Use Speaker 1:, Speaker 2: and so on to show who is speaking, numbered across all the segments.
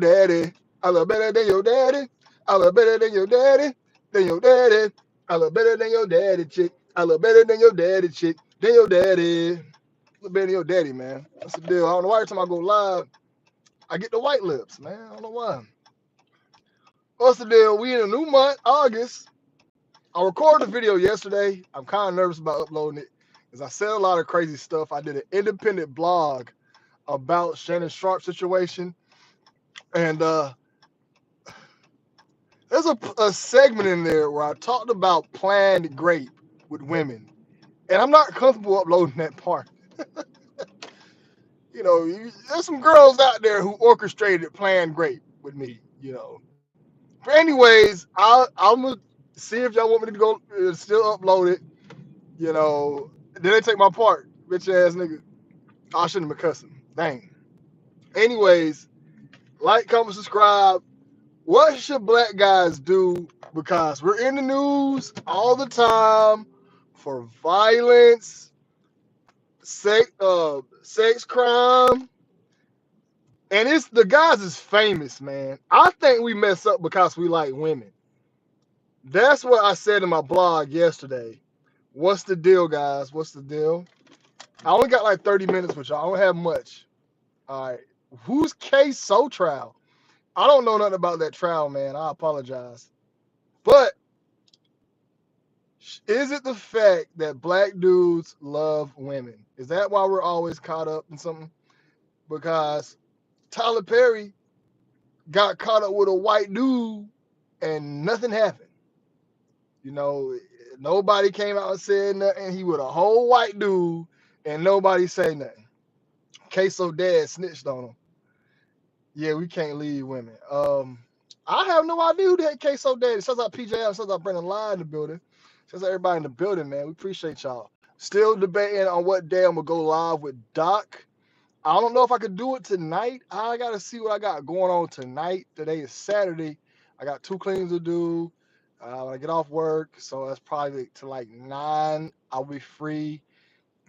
Speaker 1: daddy. I look better than your daddy. I look better than your daddy. Than your daddy. I look better than your daddy, chick. I look better than your daddy, chick. Than your daddy. Look better than your daddy, man. That's the deal. I don't know why every time I go live, I get the white lips, man. I don't know why. What's the deal? We in a new month, August. I recorded the video yesterday. I'm kind of nervous about uploading it because I said a lot of crazy stuff. I did an independent blog about Shannon Sharpe situation, and there's a segment in there where I talked about planned rape with women, and I'm not comfortable uploading that part. There's some girls out there who orchestrated planned rape with me. But anyways, I'm gonna see if y'all want me to go still upload it. Then they take my part, bitch ass nigga. I shouldn't have been cussing. Dang. Anyways, like, comment, subscribe. What should black guys do? Because we're in the news all the time for violence, sex crime, and it's the guys is famous, man. I think we mess up because we like women. That's what I said in my blog yesterday. What's the deal, guys? What's the deal? I only got like 30 minutes with y'all. I don't have much. All right. Who's K So Trial? I don't know nothing about that trial, man. I apologize. But is it the fact that black dudes love women? Is that why we're always caught up in something? Because Tyler Perry got caught up with a white dude and nothing happened. Nobody came out and said nothing. He was a whole white dude and nobody say nothing. Queso dad snitched on him. Yeah, we can't leave women. I have no idea who the heck Queso dad is. Sounds like PJ. Sounds like Brendan Lie in the building. Sounds like everybody in the building, man. We appreciate y'all. Still debating on what day I'm gonna go live with Doc. I don't know if I could do it tonight. I gotta see what I got going on tonight. Today is Saturday. I got 2 cleans to do. When I get off work, so that's probably to like 9. I'll be free,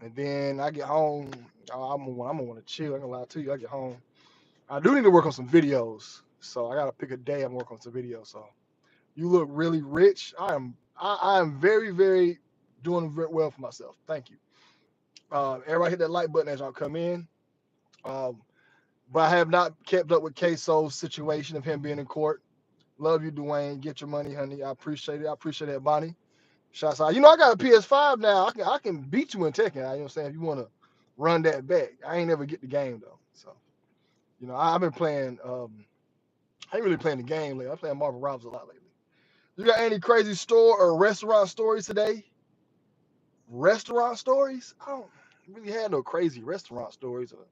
Speaker 1: and then I get home. I'm gonna want to chill. I'm gonna lie to you. I get home. I do need to work on some videos, so I gotta pick a day and work on some videos. So you look really rich. I am very, very doing very well for myself. Thank you. Everybody hit that like button as y'all come in. But I have not kept up with Queso's situation of him being in court. Love you, Dwayne. Get your money, honey. I appreciate it. I appreciate that, Bonnie. Shouts out. I got a PS5 now. I can beat you in Tekken. You know what I'm saying? If you want to run that back. I ain't never get the game though. So, I've been playing. I ain't really playing the game lately. I'm playing Marvel Rivals a lot lately. You got any crazy store or restaurant stories today? Restaurant stories? I don't really have no crazy restaurant stories or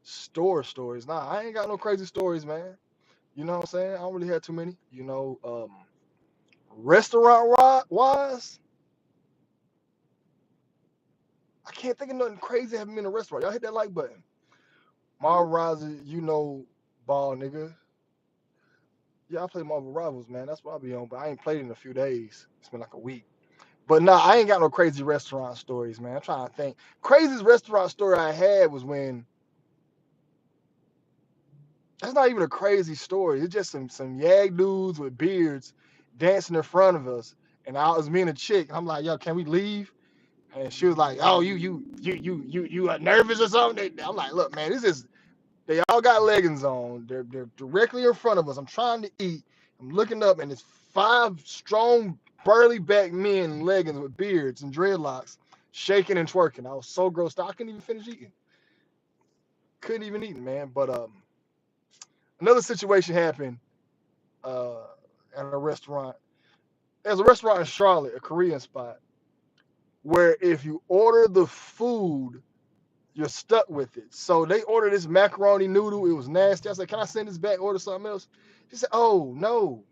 Speaker 1: store stories. Nah, I ain't got no crazy stories, man. You know what I'm saying? I don't really have too many. Restaurant wise, I can't think of nothing crazy happening in a restaurant. Y'all hit that like button. Marvel Rivals, ball nigga. Yeah, I play Marvel Rivals, man. That's what I'll be on, but I ain't played in a few days. It's been like a week. But nah, I ain't got no crazy restaurant stories, man. I'm trying to think. Craziest restaurant story I had was when that's not even a crazy story. It's just some yag dudes with beards dancing in front of us. And I was me and a chick. I'm like, yo, can we leave? And she was like, oh, you are nervous or something? I'm like, look, man, they all got leggings on. They're directly in front of us. I'm trying to eat. I'm looking up and it's 5 strong, burly back men in leggings with beards and dreadlocks shaking and twerking. I was so grossed out. I couldn't even finish eating. Couldn't even eat, man. But another situation happened at a restaurant. There's a restaurant in Charlotte, a Korean spot, where if you order the food, you're stuck with it. So they ordered this macaroni noodle. It was nasty. I said, can I send this back, order something else? She said, oh, no.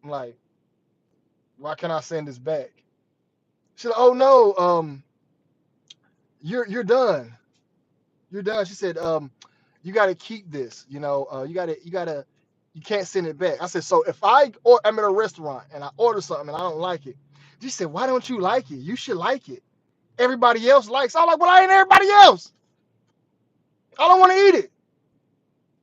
Speaker 1: I'm like, why can't I send this back? She said, oh, no, you're done. You're done. She said, you got to keep this. You can't send it back. I said, so if I'm at a restaurant and I order something and I don't like it, she said, why don't you like it? You should like it. Everybody else likes it. I'm like, well, I ain't everybody else. I don't want to eat it.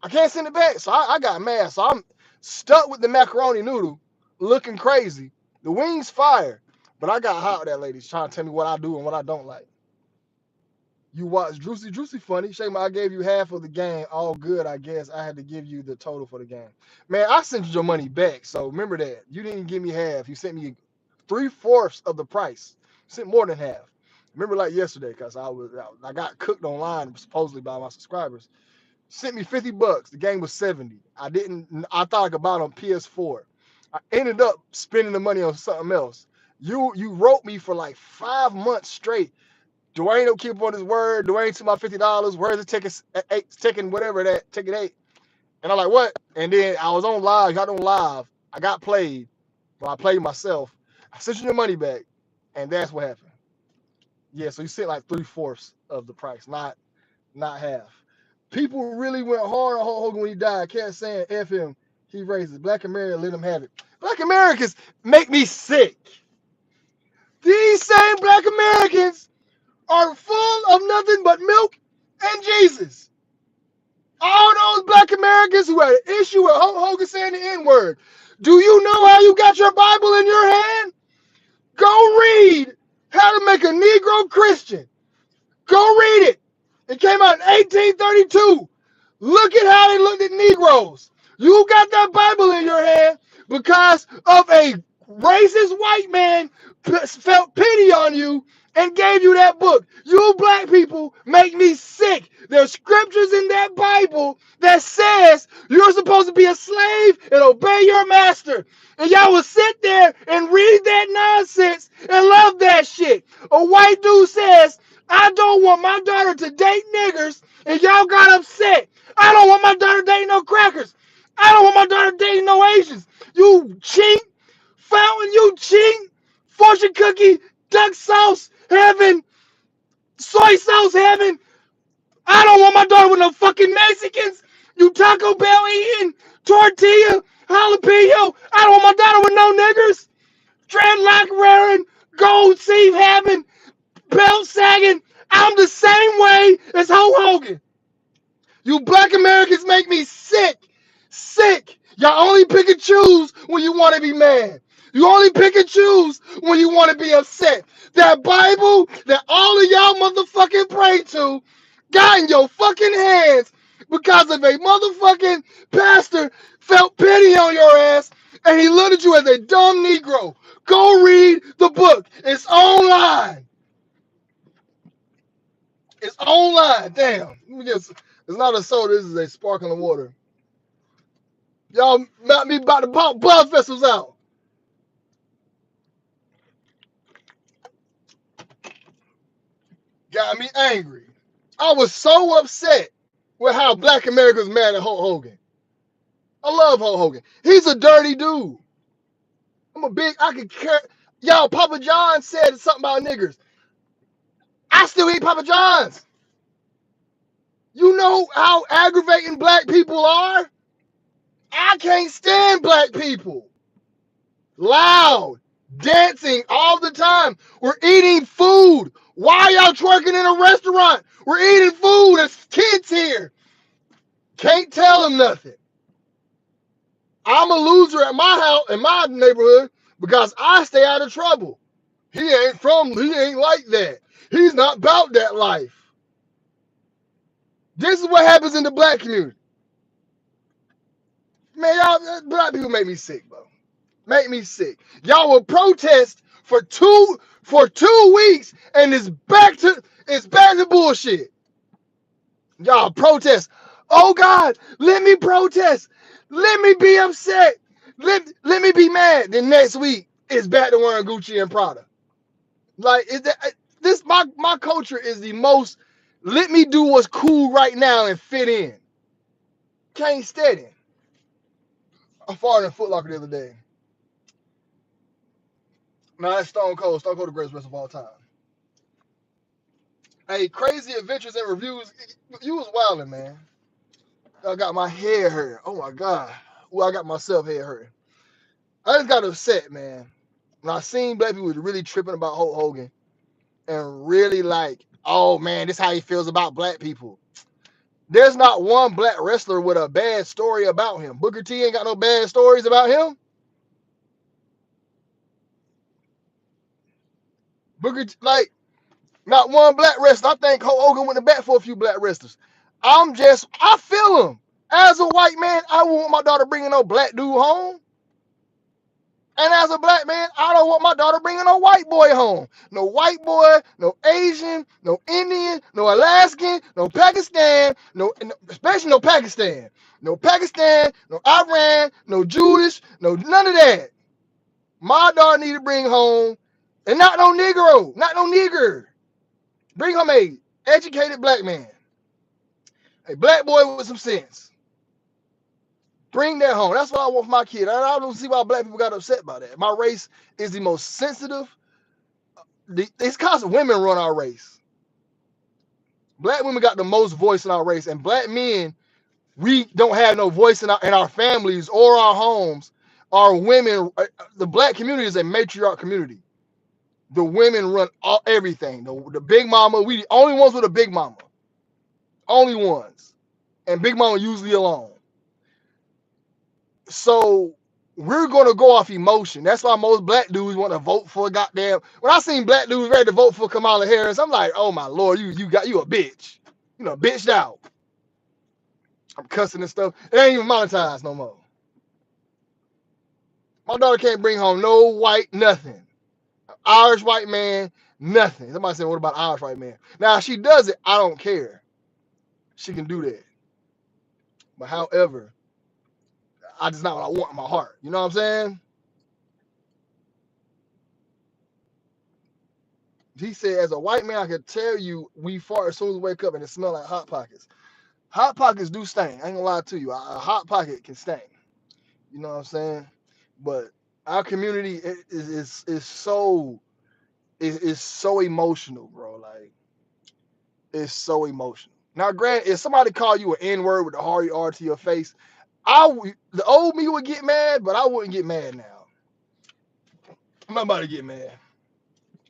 Speaker 1: I can't send it back. So I got mad. So I'm stuck with the macaroni noodle, looking crazy. The wings fire, but I got hot with that lady trying to tell me what I do and what I don't like. You watch Juicy funny. Shame I gave you half of the game. All good, I guess. I had to give you the total for the game. Man, I sent you your money back. So remember that. You didn't give me half. You sent me 3/4 of the price. You sent more than half. Remember like yesterday, because I got cooked online supposedly by my subscribers. Sent me $50. The game was 70. I thought I could buy it on PS4. I ended up spending the money on something else. You wrote me for like 5 months straight. Dwayne don't keep up on his word. Dwayne took my $50. Where's the ticket? Taking whatever that ticket ate. And I'm like, what? And then I was on live. Got on live. I got played. Well, I played myself. I sent you your money back, and that's what happened. Yeah, so you sent like 3/4 of the price, not half. People really went hard on Hulk Hogan when he died. Kept saying F him. He racist. Black America let him have it. Black Americans make me sick. These same Black Americans are full of nothing but milk and Jesus. All those Black Americans who had an issue with Hulk Hogan saying the N-word. Do you know how you got your Bible in your hand? Go read How to Make a Negro Christian. Go read it. It came out in 1832. Look at how they looked at Negroes. You got that Bible in your hand because of a racist white man felt pity on you and gave you that book. You black people make me sick. There's scriptures in that Bible that says you're supposed to be a slave and obey your master. And y'all will sit there and read that nonsense and love that shit. A white dude says, I don't want my daughter to date niggers, and y'all got upset. I don't want my daughter dating no crackers. I don't want my daughter dating no Asians. You cheat, fountain, you cheat, fortune cookie, duck sauce heaven, soy sauce heaven. I don't want my daughter with no fucking Mexicans. You Taco Bell eating, tortilla, jalapeno. I don't want my daughter with no niggers. Dreadlock wearing, gold teeth having, belt sagging. I'm the same way as Hulk Hogan. You black Americans make me sick. Sick. Y'all only pick and choose when you want to be mad. You only pick and choose when you want to be upset. That Bible that all of y'all motherfucking pray to got in your fucking hands because of a motherfucking pastor felt pity on your ass and he looked at you as a dumb Negro. Go read the book. It's online. It's online. Damn. Let me just, it's not a soda. This is a sparkling water. Y'all not me about to pop blood vessels out. Got me angry. I was so upset with how Black America was mad at Hulk Hogan. I love Hulk Hogan. He's a dirty dude. I could care. Y'all, Papa John said something about niggers. I still eat Papa John's. You know how aggravating black people are? I can't stand black people. Loud, dancing all the time. We're eating food. Why y'all twerking in a restaurant? We're eating food. There's kids here. Can't tell them nothing. I'm a loser at my house, in my neighborhood, because I stay out of trouble. He ain't like that. He's not about that life. This is what happens in the black community. Man, y'all, black people make me sick, bro. Make me sick. Y'all will protest for 2 weeks, and it's back to bullshit. Y'all protest. Oh God, let me protest. Let me be upset. Let me be mad. Then next week it's back to wearing Gucci and Prada. Like this my culture is the most. Let me do what's cool right now and fit in. Can't stand it. I farted in Foot Locker the other day. No, that's Stone Cold. Stone Cold, the greatest wrestler of all time. Hey, crazy adventures and reviews. You was wilding, man. I got my head hurt. Oh my God. Well, I got myself head hurt. I just got upset, man. When I seen black people was really tripping about Hulk Hogan and really like, oh man, this is how he feels about black people. There's not one black wrestler with a bad story about him. Booker T ain't got no bad stories about him. Like, not one black wrestler. I think Hulk Hogan went to bat for a few black wrestlers. I feel him. As a white man, I won't want my daughter bringing no black dude home. And as a black man, I don't want my daughter bringing no white boy home. No white boy, no Asian, no Indian, no Alaskan, no Pakistan, especially no Pakistan. No Pakistan, no Iran, no Jewish, no none of that. My daughter need to bring home, and not no Negro, not no nigger. Bring home a educated black man, a black boy with some sense. Bring that home. That's what I want for my kid. I don't see why black people got upset by that. My race is the most sensitive. It's constant women run our race. Black women got the most voice in our race, and black men, we don't have no voice in our families or our homes. Our women, the black community is a matriarch community. The women run everything. The big mama, we the only ones with a big mama. Only ones. And big mama usually alone. So we're gonna go off emotion. That's why most black dudes want to vote for a goddamn. When I seen black dudes ready to vote for Kamala Harris, I'm like, oh my lord, you a bitch. You know, bitched out. I'm cussing and stuff. It ain't even monetized no more. My daughter can't bring home no white nothing. Irish white man, nothing. Somebody said, what about Irish white man? Now if she does it, I don't care. She can do that. But however, I just not what I want in my heart. You know what I'm saying? He said, as a white man, I can tell you we fart as soon as we wake up and it smell like Hot Pockets. Hot Pockets do stink. I ain't gonna lie to you. A Hot Pocket can stink. You know what I'm saying? But our community is so emotional, bro. Like, it's so emotional. Now, granted, if somebody call you an N-word with a hard R to your face, the old me would get mad, but I wouldn't get mad now. I'm not about to get mad.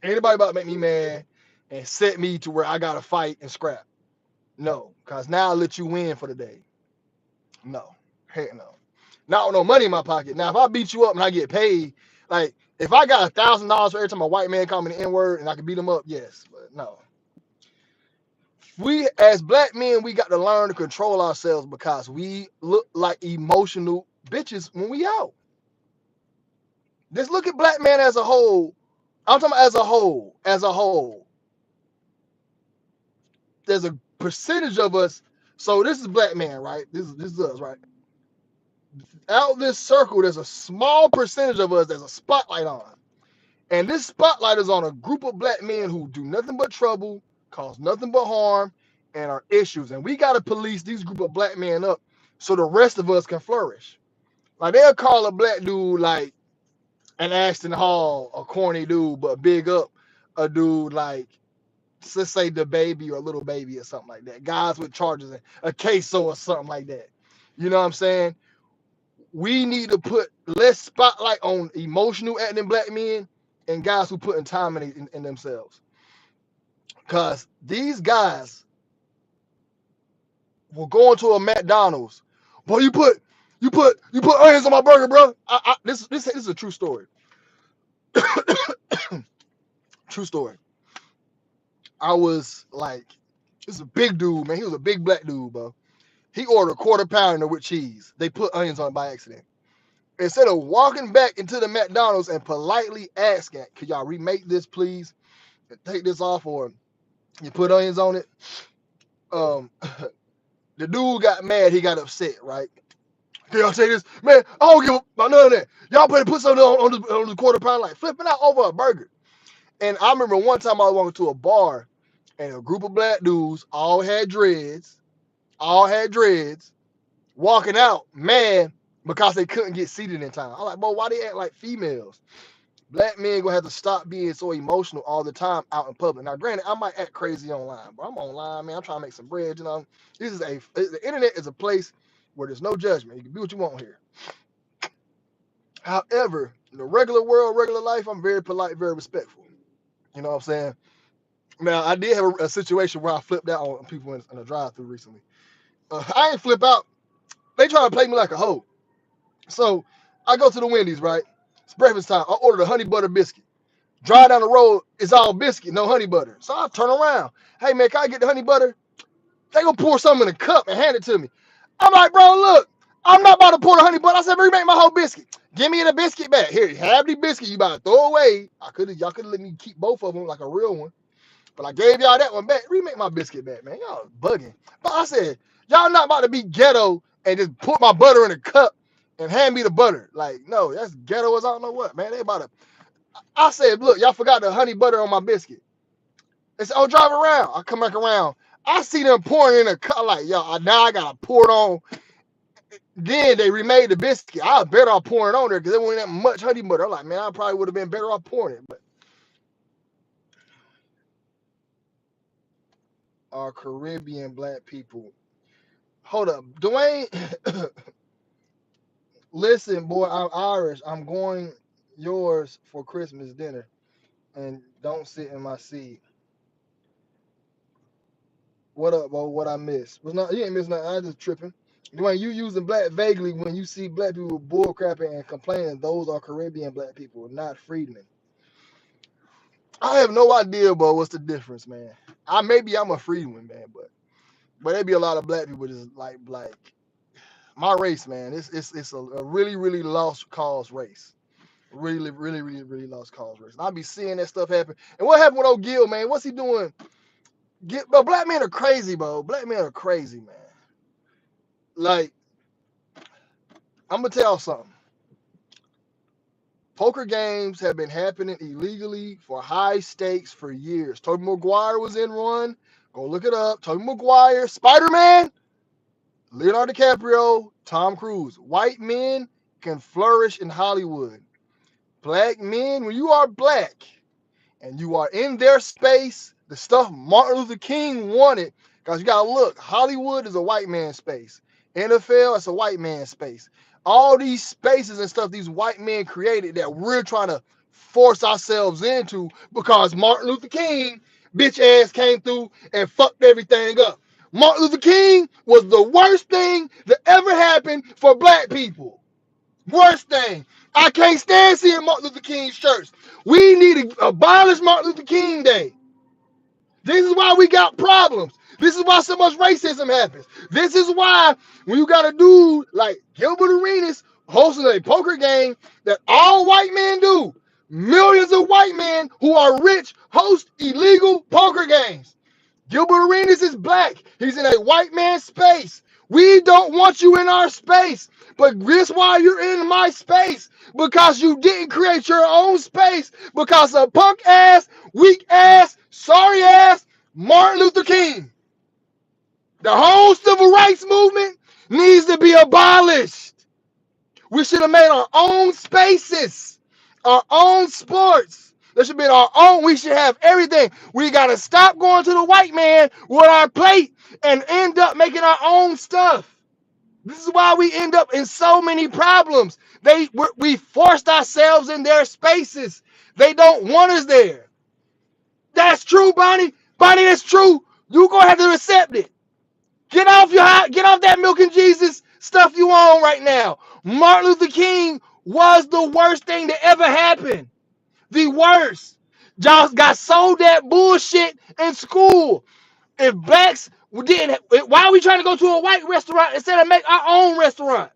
Speaker 1: Anybody about to make me mad and set me to where I gotta fight and scrap. No, because now I let you win for the day. No. Heck no. Not with no money in my pocket. Now, if I beat you up and I get paid, like, if I got $1,000 for every time a white man call me the N-word and I can beat him up, yes. But no. We, as black men, we got to learn to control ourselves because we look like emotional bitches when we out. Just look at black men as a whole. I'm talking about as a whole. As a whole. There's a percentage of us. So this is black man, right? This is us, right? Out this circle, there's a small percentage of us there's a spotlight on. And this spotlight is on a group of black men who do nothing but trouble, cause nothing but harm, and are issues. And we got to police these group of black men up so the rest of us can flourish. Like, they'll call a black dude like an Ashton Hall a corny dude, but big up a dude like, let's say the baby or little baby or something like that. Guys with charges, a queso or something like that. You know what I'm saying? We need to put less spotlight on emotional acting black men and guys who put in time in themselves. Because these guys will go into a McDonald's. Boy, you put onions on my burger, bro. This is a true story. True story. I was like, this is a big dude, man. He was a big black dude, bro. He ordered a quarter pounder with cheese. They put onions on it by accident. Instead of walking back into the McDonald's and politely asking, could y'all remake this, please? And take this off, or you put onions on it. The dude got mad. He got upset, right? Can y'all say this? Man, I don't give about none of that. Y'all better put something on the quarter pounder, like flipping out over a burger. And I remember one time I was walking to a bar, and a group of black dudes all had dreads, walking out mad because they couldn't get seated in time. I'm like, bro, why they act like females? Black men gonna have to stop being so emotional all the time out in public. Now, granted, I might act crazy online, but I'm online, man. I'm trying to make some bread. You know, the internet is a place where there's no judgment. You can do what you want here. However, in the regular world, regular life, I'm very polite, very respectful. You know what I'm saying? Now, I did have a situation where I flipped out on people in a drive-thru recently. I ain't flip out. They try to play me like a hoe. So I go to the Wendy's, right? It's breakfast time. I ordered a honey butter biscuit. Drive down the road, it's all biscuit, no honey butter. So I turn around. Hey man, can I get the honey butter? They gonna pour something in a cup and hand it to me. I'm like, bro, look, I'm not about to pour the honey butter. I said, remake my whole biscuit. Give me the biscuit back. Here, have the biscuit you about to throw away. Y'all could have let me keep both of them like a real one. But I gave y'all that one back. Remake my biscuit back, man. Y'all bugging. But I said, y'all not about to be ghetto and just put my butter in a cup and hand me the butter. Like, no, that's ghetto as I don't know what, man. They about to. I said, look, y'all forgot the honey butter on my biscuit. They said, oh, drive around. I come back around. I see them pouring in a cup. Like, yo, now I got to pour it on. Then they remade the biscuit. I was better off pouring it on there because there wasn't that much honey butter. I'm like, man, I probably would have been better off pouring it. But our Caribbean black people. Hold up. Dwayne, listen, boy, I'm Irish. I'm going yours for Christmas dinner. And don't sit in my seat. What up, bro? What I missed? Was not you ain't missing nothing. I just tripping. Dwayne, you using black vaguely when you see black people bull crapping and complaining. Those are Caribbean black people, not freedmen. I have no idea, bro. What's the difference, man? I'm a freedman, man, but there be a lot of black people just like my race, man. It's a really really lost cause race. Really really really really lost cause race. And I be seeing that stuff happen. And what happened with old Gil, man? What's he doing? But black men are crazy, bro. Black men are crazy, man. Like, I'm gonna tell y'all something. Poker games have been happening illegally for high stakes for years. Tobey Maguire was in one. Go look it up. Tobey Maguire, Spider-Man, Leonardo DiCaprio, Tom Cruise. White men can flourish in Hollywood. Black men, when you are black and you are in their space, the stuff Martin Luther King wanted, because you gotta look, Hollywood is a white man's space. NFL, it's a white man's space. All these spaces and stuff these white men created that we're trying to force ourselves into because Martin Luther King, bitch ass, came through and fucked everything up. Martin Luther King was the worst thing that ever happened for black people. Worst thing. I can't stand seeing Martin Luther King shirts. We need to abolish Martin Luther King Day. This is why we got problems. This is why so much racism happens. This is why when you got a dude like Gilbert Arenas hosting a poker game that all white men do, millions of white men who are rich host illegal poker games. Gilbert Arenas is black. He's in a white man's space. We don't want you in our space. But this why you're in my space. Because you didn't create your own space. Because of punk ass, weak ass, sorry ass Martin Luther King. The whole civil rights movement needs to be abolished. We should have made our own spaces, our own sports. There should be our own. We should have everything. We got to stop going to the white man with our plate and end up making our own stuff. This is why we end up in so many problems. We forced ourselves in their spaces. They don't want us there. That's true, Bonnie. Bonnie, that's true. You're going to have to accept it. Get off that milk and Jesus stuff you on right now. Martin Luther King was the worst thing that ever happened. The worst. Y'all got sold that bullshit in school. If blacks didn't, why are we trying to go to a white restaurant instead of make our own restaurant?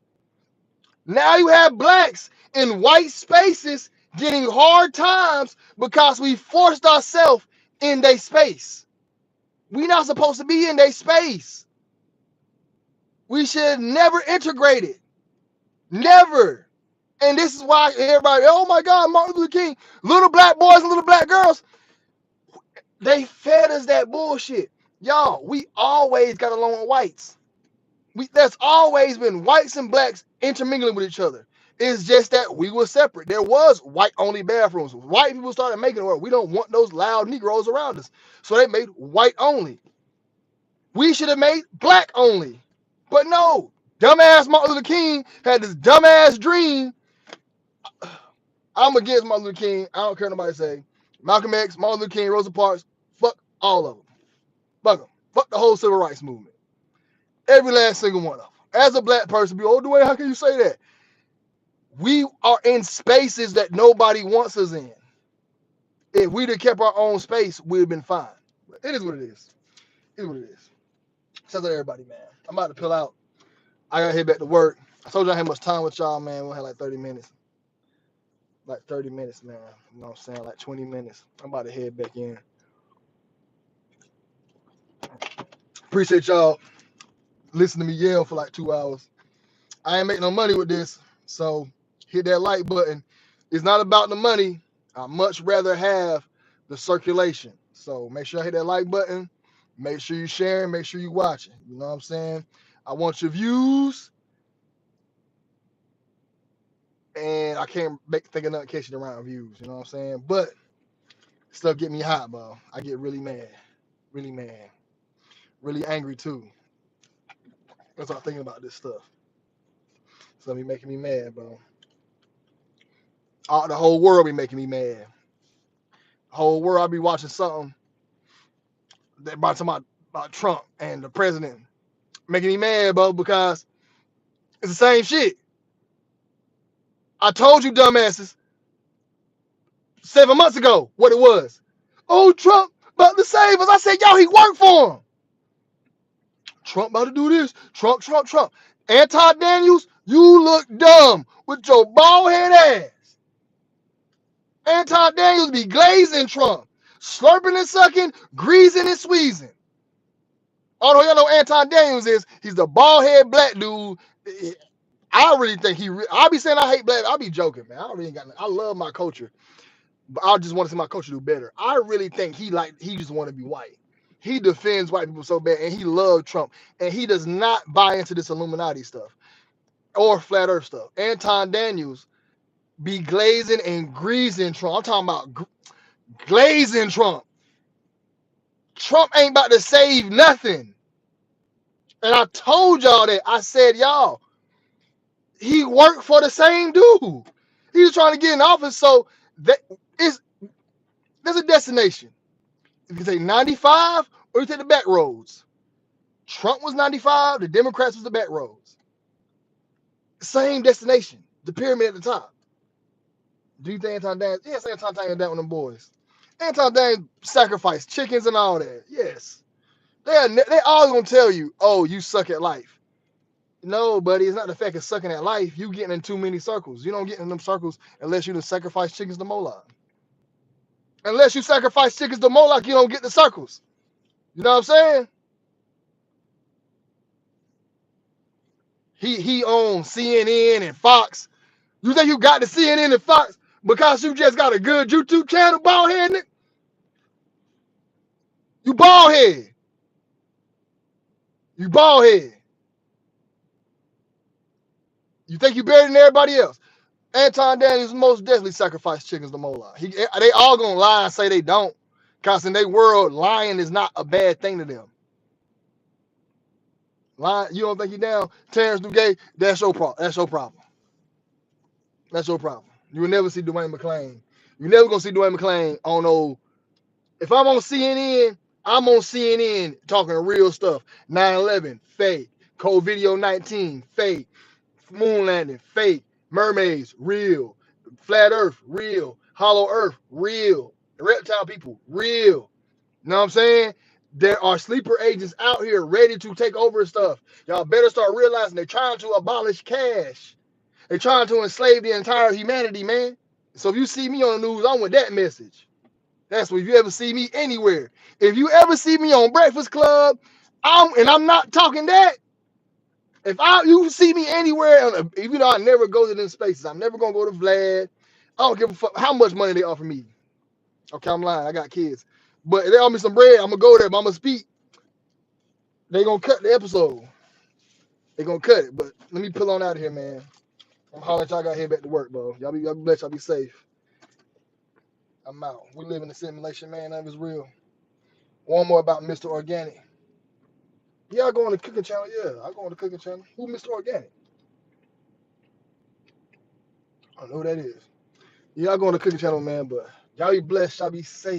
Speaker 1: Now you have blacks in white spaces getting hard times because we forced ourselves in their space. We not supposed to be in their space. We should never integrate it. Never. And this is why everybody, oh my God, Martin Luther King, little black boys and little black girls, they fed us that bullshit. Y'all, we always got along with whites. There's always been whites and blacks intermingling with each other. It's just that we were separate. There was white-only bathrooms. White people started making it where we don't want those loud Negroes around us. So they made white-only. We should have made black-only. But no, dumbass Martin Luther King had this dumbass dream. I'm against Martin Luther King. I don't care what nobody say. Malcolm X, Martin Luther King, Rosa Parks, fuck all of them. Fuck them. Fuck the whole civil rights movement. Every last single one of them. As a black person, be, oh, Dwayne, how can you say that? We are in spaces that nobody wants us in. If we'd have kept our own space, we'd have been fine. But it is what it is. It is what it is. Shout out to everybody, man. I'm about to pill out. I gotta head back to work. I told you I had much time with y'all, man. We'll have like 30 minutes. Like 30 minutes, man. You know what I'm saying? Like 20 minutes. I'm about to head back in. Appreciate y'all listening to me yell for like 2 hours. I ain't making no money with this, so hit that like button. It's not about the money. I much rather have the circulation. So make sure I hit that like button. Make sure you sharing. Make sure you watching. You know what I'm saying? I want your views, and I can't think of nothing catching around views. You know what I'm saying? But stuff get me hot, bro. I get really mad, really angry too. That's what I'm thinking about this stuff. So be making me mad, bro. The whole world be making me mad. The whole world I be watching something that about Trump and the president, making me mad, bro, because it's the same shit. I told you, dumbasses, 7 months ago what it was. Oh, Trump about to save us. I said, yo, he worked for him. Trump about to do this. Trump. Anti-Daniels, you look dumb with your bald head ass. Anti-Daniels be glazing Trump, slurping and sucking, greasing and squeezing. All y'all know Anti-Daniels is, he's the bald head black dude. I really think I be saying I hate black. I be joking, man. I love my culture, but I just want to see my culture do better. I really think he just want to be white. He defends white people so bad, and he loves Trump, and he does not buy into this Illuminati stuff or flat Earth stuff. Anton Daniels be glazing and greasing Trump. I'm talking about glazing Trump. Trump ain't about to save nothing, and I told y'all that. I said, y'all, he worked for the same dude. He was trying to get in office, so that is there's a destination. If you take 95 or you take the back roads. Trump was 95, the Democrats was the back roads. Same destination, the pyramid at the top. Do you think Anton Dan? Yes, Anton Dan down with them boys. Anton Dan sacrificed chickens and all that. Yes. They all gonna tell you, oh, you suck at life. No, buddy, it's not the fact of sucking at life. You getting in too many circles. You don't get in them circles unless you sacrifice chickens to Moloch. Unless you sacrifice chickens to Moloch, you don't get the circles. You know what I'm saying? He owns CNN and Fox. You think you got the CNN and Fox because you just got a good YouTube channel, bald head, nigga? You bald head. You bald head. You think you better than everybody else? Anton Daniels most definitely sacrificed chickens to Moloch. They all gonna lie and say they don't, because in their world, lying is not a bad thing to them. Lying, you don't think you down? Terrence Duguay, that's your problem. That's your problem. That's your problem. You will never see Dwayne McClain. You're never gonna see Dwayne McClain on no. If I'm on CNN, I'm on CNN talking real stuff. 9/11, fake. COVID-19, fake. Moon landing, fake. Mermaids, real. Flat Earth, real. Hollow Earth, real. Reptile people, real. You know what I'm saying? There are sleeper agents out here ready to take over stuff. Y'all better start realizing they're trying to abolish cash. They're trying to enslave the entire humanity, man. So if you see me on the news, I'm with that message. That's what if you ever see me anywhere. If you ever see me on Breakfast Club, I'm not talking that. If you see me anywhere, even though I never go to them spaces, I'm never gonna go to Vlad. I don't give a fuck how much money they offer me. Okay, I'm lying. I got kids, but if they offer me some bread, I'm gonna go there. But I'm gonna speak. They gonna cut the episode. They gonna cut it. But let me pull on out of here, man. I'm hollering at y'all. Got to head back to work, bro. Y'all be blessed. Y'all be safe. I'm out. We live in a simulation, man. That was real. One more about Mr. Organic. Yeah, I go on the cooking channel. Yeah, I go on the cooking channel. Who Mr. Organic? I don't know who that is. Yeah, I go on the cooking channel, man. But y'all be blessed. Y'all be safe.